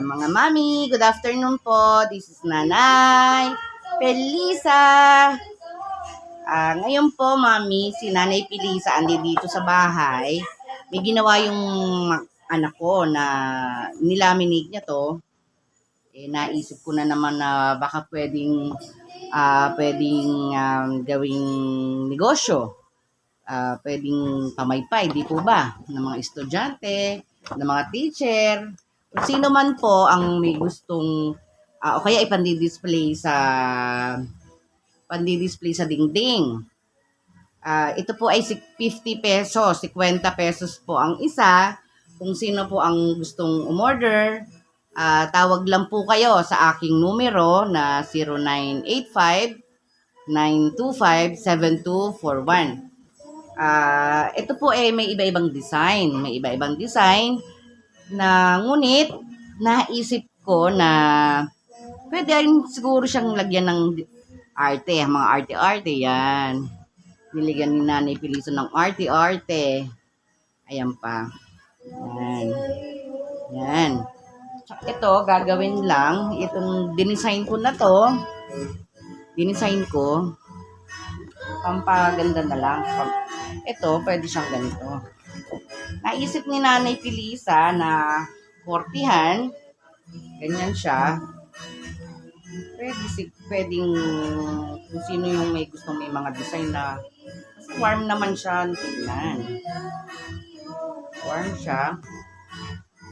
Mga mami, good afternoon po. This is Nanay Felisa. Ngayon po, mami, si Nanay Felisa andi dito sa bahay. May ginawa yung anak ko na nilaminate niya to. Naisip ko na naman na baka pwedeng gawing negosyo. Pwedeng pamaypay, di po ba? Ng mga estudyante, ng mga teacher. Kung sino man po ang may gustong o kaya ipandi-display sa dingding. Ito po ay 50 pesos, 50 pesos po ang isa. Kung sino po ang gustong umorder, tawag lang po kayo sa aking numero na 0985-925-7241. Ito po ay may iba-ibang design. May iba-ibang design na ngunit naisip ko na pwede rin siguro siyang lagyan ng arte, mga arte-arte yan. Niligyan ni Nanay Felisa ng arte-arte. Ayan pa. Yan. Yan. Ito, gagawin lang. Itong dinisign ko na to. Dinisign ko. Pampaganda na lang. Ito, pwede siyang ganito. Naisip ni Nanay Felisa na 40-han. Ganyan siya. Pwedeng kung sino yung may gustong may mga design na warm naman siya. Tingnan. Warm siya.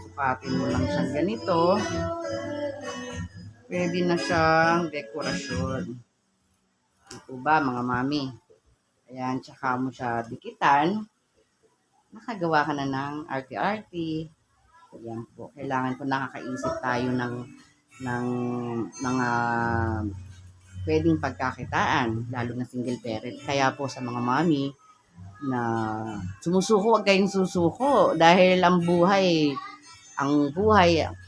Sukatin mo lang siyang ganito. Pwede na siyang dekorasyon. Ito ba mga mami? Ayan, tsaka mo siya dikitan. Nakagawa ka na ng arte-arte. Ayan po. Kailangan po nakakaisip tayo ng mga pwedeng pagkakitaan, lalo na single parent. Kaya po sa mga mami na sumusuko, huwag kayong susuko dahil ang buhay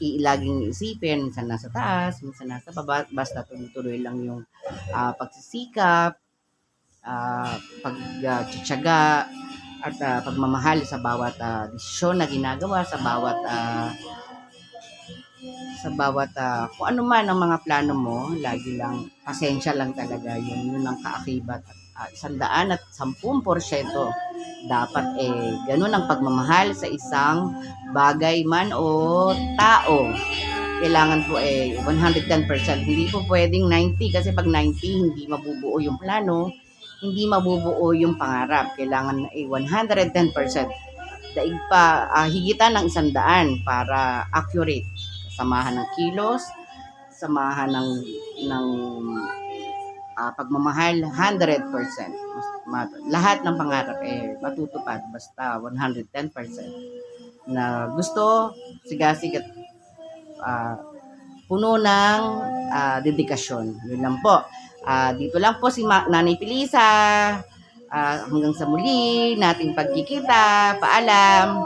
laging isipin, minsan nasa taas, minsan nasa baba, basta tuloy-tuloy lang yung pagsisikap, pagtsatsaga, at pagmamahal sa bawat desisyon na ginagawa, sa bawat kung ano man ang mga plano mo, lagi lang, pasensya lang talaga yun ang kaakibat. 110% dapat ganun ang pagmamahal sa isang bagay man o tao. Kailangan po 110%. Hindi po pwedeng 90 kasi pag 90 hindi mabubuo yung plano, hindi mabubuo yung pangarap. Kailangan 110%. Daig pa higitan ng 100 para accurate. Samahan ng kilos, samahan ng pagmamahal 100%. Lahat ng pangarap matutupad basta 110%. Na gusto, sigasig at puno ng dedikasyon. Yun lang po. Dito lang po si Nanay Felisa. Hanggang sa muli nating pagkikita. Paalam.